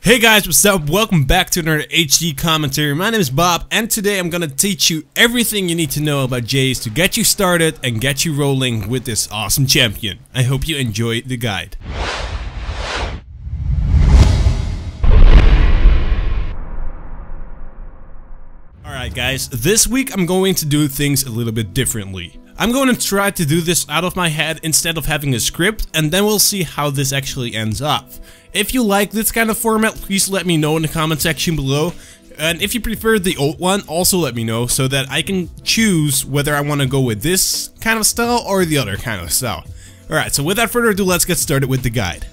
Hey guys, what's up? Welcome back to another HD commentary. My name is Bob, and today I'm gonna teach you everything you need to know about Jayce to get you started and get you rolling with this awesome champion. I hope you enjoy the guide. Alright guys, this week I'm going to do things a little bit differently. I'm going to try to do this out of my head instead of having a script, and then we'll see how this actually ends up. If you like this kind of format, please let me know in the comment section below. And if you prefer the old one, also let me know so that I can choose whether I want to go with this kind of style or the other kind of style. Alright, so without further ado, let's get started with the guide.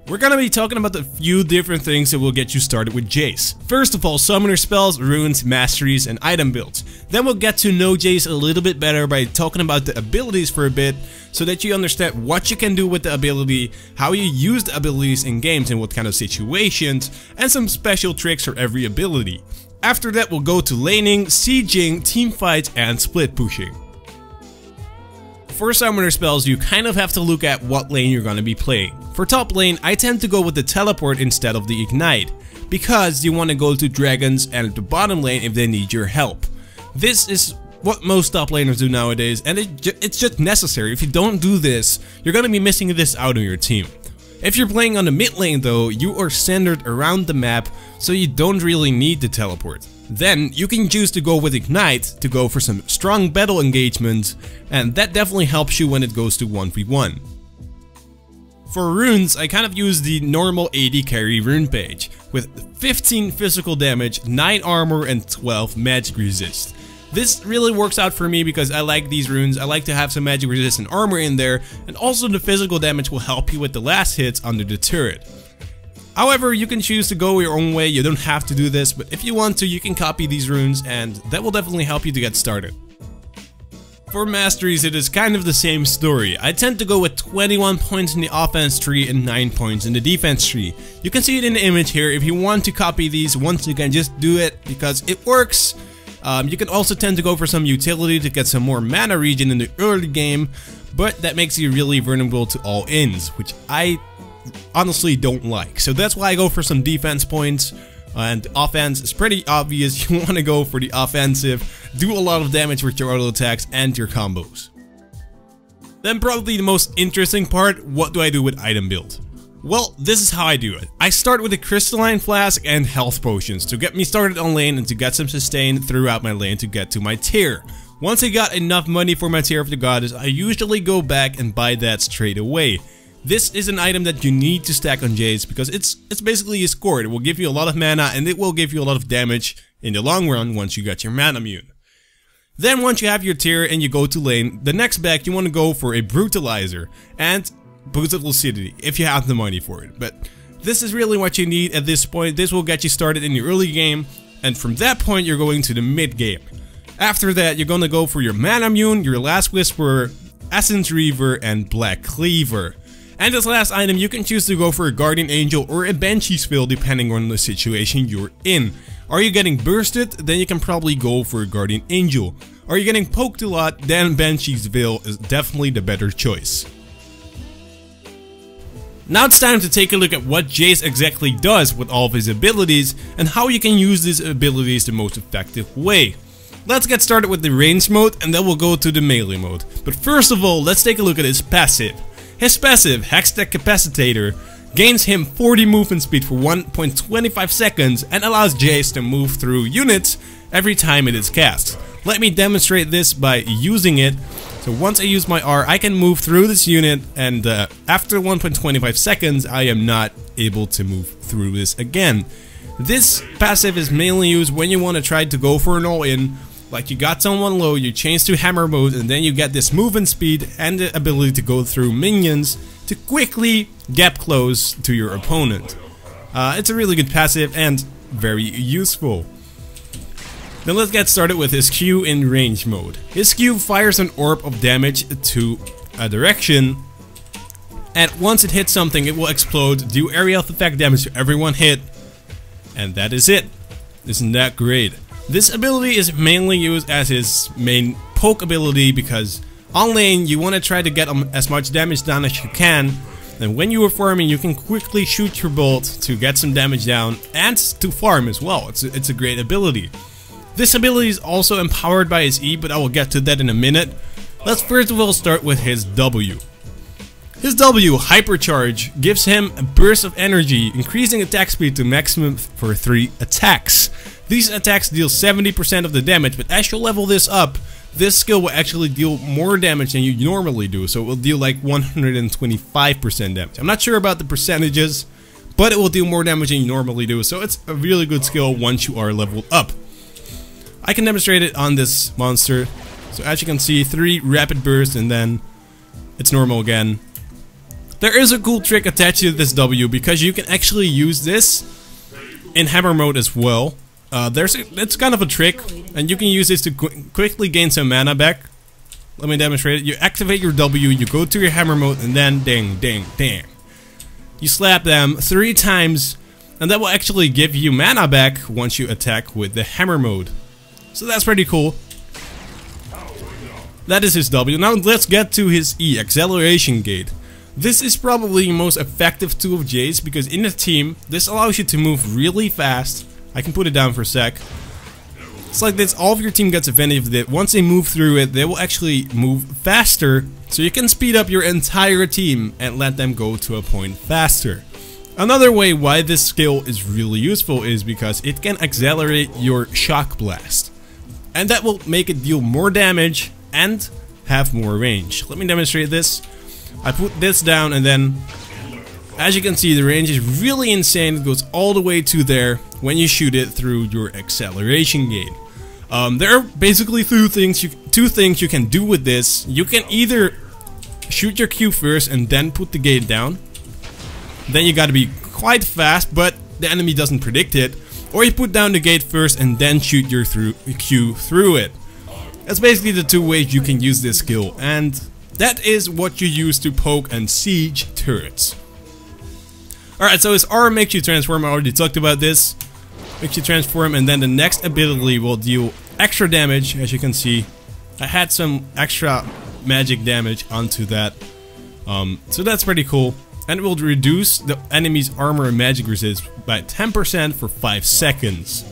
We're gonna be talking about a few different things that will get you started with Jayce. First of all, summoner spells, runes, masteries, and item builds. Then we'll get to know Jayce a little bit better by talking about the abilities for a bit, so that you understand what you can do with the ability, how you use the abilities in games and what kind of situations, and some special tricks for every ability. After that, we'll go to laning, sieging, teamfight, and split pushing. For summoner spells, you kind of have to look at what lane you're gonna be playing. For top lane, I tend to go with the teleport instead of the ignite, because you want to go to dragons and the bottom lane if they need your help. This is what most top laners do nowadays, and it's just necessary. If you don't do this, you're gonna be missing this out on your team. If you're playing on the mid lane though, you are centered around the map, so you don't really need the teleport. Then you can choose to go with Ignite to go for some strong battle engagements, and that definitely helps you when it goes to 1v1. For runes, I kind of use the normal AD carry rune page, with 15 physical damage, 9 armor, and 12 magic resist. This really works out for me because I like these runes. I like to have some magic resist and armor in there, and also the physical damage will help you with the last hits under the turret. However, you can choose to go your own way. You don't have to do this, but if you want to, you can copy these runes, and that will definitely help you to get started. For masteries, it is kind of the same story. I tend to go with 21 points in the offense tree and 9 points in the defense tree. You can see it in the image here. If you want to copy these, once again, just do it because it works. You can also tend to go for some utility to get some more mana regen in the early game, but that makes you really vulnerable to all ins, which I honestly don't like. So that's why I go for some defense points, and offense is pretty obvious. You want to go for the offensive, do a lot of damage with your auto attacks and your combos. Then probably the most interesting part, what do I do with item build? Well, this is how I do it. I start with a crystalline flask and health potions to get me started on lane and to get some sustain throughout my lane to get to my tier. Once I got enough money for my tier of the goddess, I usually go back and buy that straight away. This is an item that you need to stack on Jayce because it's basically a score. It will give you a lot of mana and it will give you a lot of damage in the long run once you get your mana immune. Then once you have your tier and you go to lane, the next back you want to go for a brutalizer and boost of lucidity if you have the money for it. But this is really what you need at this point. This will get you started in the early game, and from that point you're going to the mid game. After that you're gonna go for your mana immune, your last whisperer, essence reaver, and black cleaver. And this last item, you can choose to go for a Guardian Angel or a Banshee's Veil depending on the situation you're in. Are you getting bursted? Then you can probably go for a Guardian Angel. Are you getting poked a lot? Then Banshee's Veil is definitely the better choice. Now it's time to take a look at what Jayce exactly does with all of his abilities and how you can use these abilities the most effective way. Let's get started with the range mode and then we'll go to the melee mode. But first of all, let's take a look at his passive. His passive, Hextech Capacitator, gains him 40 movement speed for 1.25 seconds and allows Jayce to move through units every time it is cast. Let me demonstrate this by using it. So once I use my R, I can move through this unit, and after 1.25 seconds, I am not able to move through this again. This passive is mainly used when you want to try to go for an all-in. Like you got someone low, you change to hammer mode, and then you get this movement speed and the ability to go through minions to quickly gap close to your opponent. It's a really good passive and very useful. Then let's get started with his Q in range mode. His Q fires an orb of damage to a direction, and once it hits something it will explode, do area of effect damage to everyone hit, and that is it. Isn't that great? This ability is mainly used as his main poke ability because on lane you want to try to get as much damage done as you can, And when you are farming, you can quickly shoot your bolt to get some damage down and to farm as well. It's a great ability. This ability is also empowered by his E, but I will get to that in a minute. Let's first of all start with his W. His W, Hypercharge, gives him a burst of energy, increasing attack speed to maximum for 3 attacks. These attacks deal 70% of the damage, but as you level this up, this skill will actually deal more damage than you normally do, so it will deal like 125% damage. I'm not sure about the percentages, but it will deal more damage than you normally do, so it's a really good skill once you are leveled up. I can demonstrate it on this monster. So as you can see, 3 rapid bursts and then it's normal again. There is a cool trick attached to this W because you can actually use this in hammer mode as well. It's kind of a trick, and you can use this to quickly gain some mana back. Let me demonstrate it. You activate your W, you go to your hammer mode, and then ding, ding, ding. You slap them 3 times, and that will actually give you mana back once you attack with the hammer mode. So that's pretty cool. That is his W. Now let's get to his E, Acceleration Gate. This is probably the most effective tool of Jayce because in a team, this allows you to move really fast. I can put it down for a sec. It's like this, all of your team gets advantage of it. Once they move through it, they will actually move faster, so you can speed up your entire team and let them go to a point faster. Another way why this skill is really useful is because it can accelerate your Shock Blast. And that will make it deal more damage and have more range. Let me demonstrate this. I put this down and then, as you can see, the range is really insane. It goes all the way to there when you shoot it through your Acceleration Gate. There are basically two things you can do with this. You can either shoot your Q first and then put the gate down. Then you gotta be quite fast, but the enemy doesn't predict it. Or you put down the gate first and then shoot your Q through it. That's basically the 2 ways you can use this skill, and that is what you use to poke and siege turrets. Alright, so his R makes you transform. I already talked about this. Makes you transform, and then the next ability will deal extra damage. As you can see, I had some extra magic damage onto that. So that's pretty cool. And it will reduce the enemy's armor and magic resist by 10% for 5 seconds.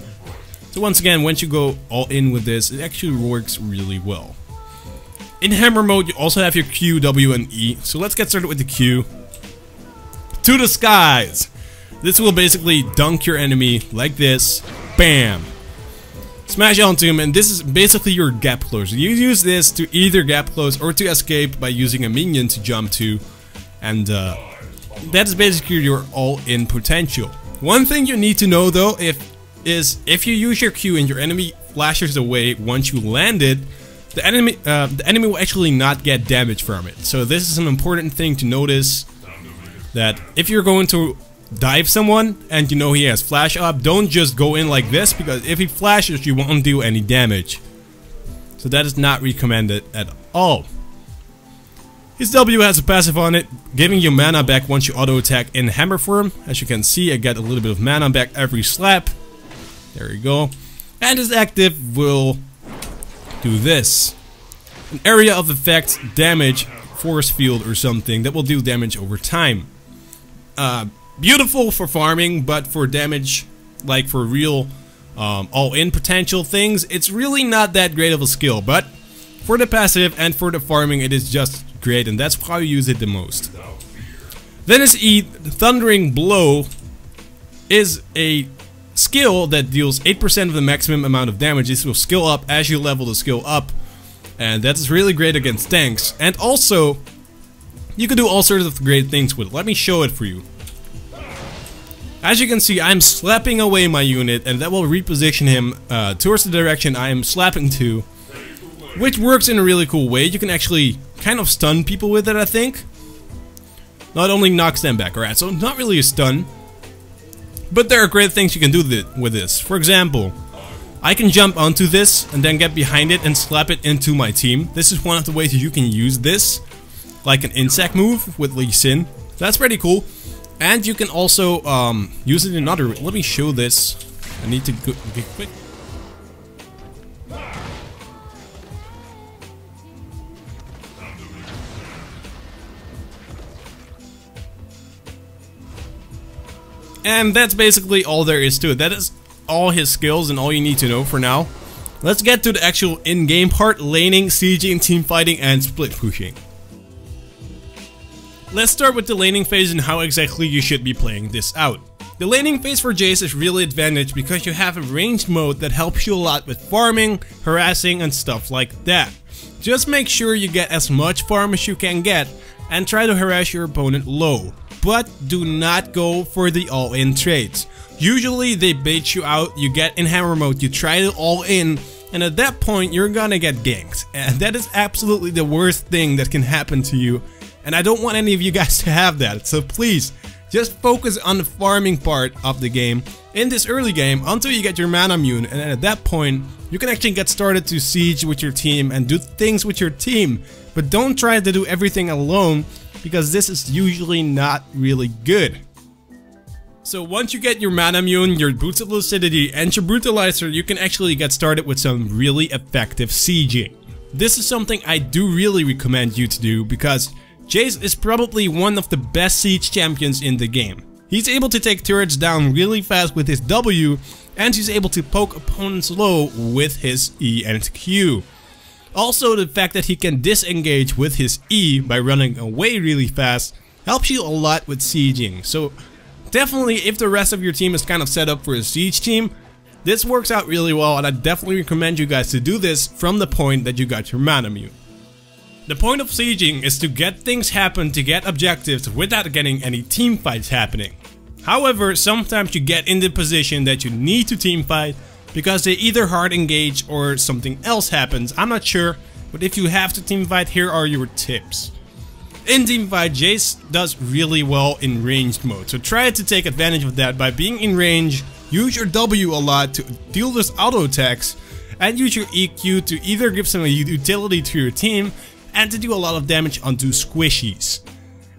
So once again, once you go all in with this, it actually works really well. In hammer mode, you also have your Q, W, and E. So let's get started with the Q. To the skies! This will basically dunk your enemy like this. Bam! Smash onto him, and this is basically your gap closer. You use this to either gap close or to escape by using a minion to jump to. And that is basically your all-in potential. One thing you need to know though, is if you use your Q and your enemy flashes away once you land it, the enemy will actually not get damage from it. So this is an important thing to notice, that if you're going to dive someone and you know he has flash up, don't just go in like this, because if he flashes you won't do any damage. So that is not recommended at all. His W has a passive on it, giving you mana back once you auto attack in hammer form. As you can see, I get a little bit of mana back every slap. There we go. And his active will do this. An area of effect, damage, force field or something that will do damage over time. Beautiful for farming, but for damage, like for real all-in potential things, it's really not that great of a skill. But for the passive and for the farming, it is just great, and that's how you use it the most. Then his E, Thundering Blow, is a skill that deals 8% of the maximum amount of damage. This will skill up as you level the skill up, and that's really great against tanks. And also, you can do all sorts of great things with it. Let me show it for you. As you can see, I'm slapping away my unit, and that will reposition him towards the direction I am slapping to, which works in a really cool way. You can actually kind of stun people with it, I think. Not only knocks them back. Alright, so not really a stun, but there are great things you can do with this. For example, I can jump onto this and then get behind it and slap it into my team. This is one of the ways you can use this, like an insect move with Lee Sin. That's pretty cool. And you can also use it in another. Let me show this. I need to get quick. And that's basically all there is to it. That is all his skills and all you need to know for now. Let's get to the actual in-game part: laning, sieging, team fighting, and split pushing. Let's start with the laning phase and how exactly you should be playing this out. The laning phase for Jayce is really advantageous because you have a ranged mode that helps you a lot with farming, harassing, and stuff like that. Just make sure you get as much farm as you can get and try to harass your opponent low. But do not go for the all-in trades. Usually they bait you out, you get in hammer mode, you try to all-in, and at that point you're gonna get ganked. And that is absolutely the worst thing that can happen to you. And I don't want any of you guys to have that, so please, just focus on the farming part of the game in this early game until you get your mana immune, and at that point you can actually get started to siege with your team and do things with your team. But don't try to do everything alone, because this is usually not really good. So once you get your mana immune, your boots of lucidity, and your brutalizer, you can actually get started with some really effective sieging. This is something I do really recommend you to do because Jayce is probably one of the best siege champions in the game. He's able to take turrets down really fast with his W, and he's able to poke opponents low with his E and Q. Also, the fact that he can disengage with his E by running away really fast helps you a lot with sieging. So definitely, if the rest of your team is kind of set up for a siege team, this works out really well, and I definitely recommend you guys to do this from the point that you got your mana immune. The point of sieging is to get things happen, to get objectives without getting any team fights happening. However, sometimes you get in the position that you need to team fight because they either hard engage or something else happens. I'm not sure, but if you have to team fight, here are your tips. In team fight, Jayce does really well in ranged mode, so try to take advantage of that by being in range. Use your W a lot to deal those auto attacks, and use your EQ to either give some utility to your team and to do a lot of damage onto squishies.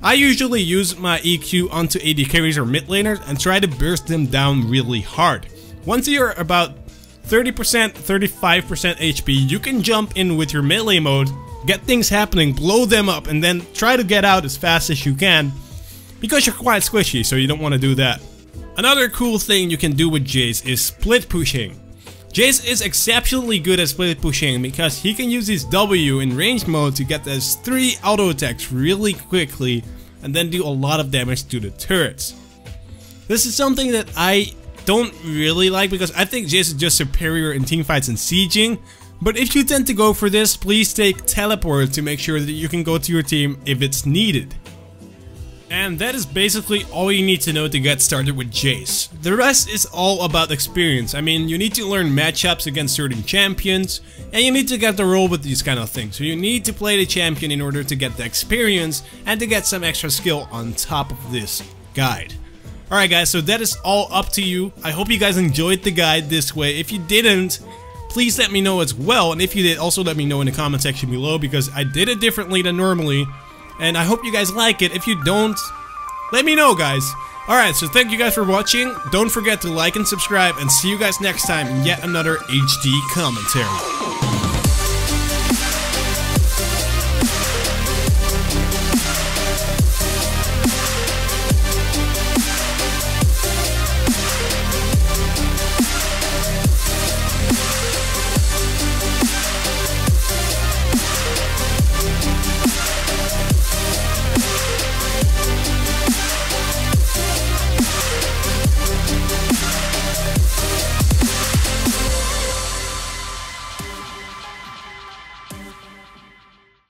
I usually use my EQ onto AD carries or mid laners and try to burst them down really hard. Once you're about 30%, 35% HP, you can jump in with your melee mode, get things happening, blow them up, and then try to get out as fast as you can because you're quite squishy, so you don't want to do that. Another cool thing you can do with Jayce is split pushing. Jayce is exceptionally good at split pushing because he can use his W in ranged mode to get those 3 auto attacks really quickly and then do a lot of damage to the turrets. This is something that I don't really like because I think Jayce is just superior in teamfights and sieging. But if you tend to go for this, please take teleport to make sure that you can go to your team if it's needed. And that is basically all you need to know to get started with Jayce. The rest is all about experience. I mean, you need to learn matchups against certain champions, and you need to get the role with these kind of things. So you need to play the champion in order to get the experience and to get some extra skill on top of this guide. Alright guys, so that is all up to you. I hope you guys enjoyed the guide this way. If you didn't, please let me know as well. And if you did, also let me know in the comment section below because I did it differently than normally. And I hope you guys like it. If you don't, let me know, guys. Alright, so thank you guys for watching. Don't forget to like and subscribe, and see you guys next time in yet another HD commentary.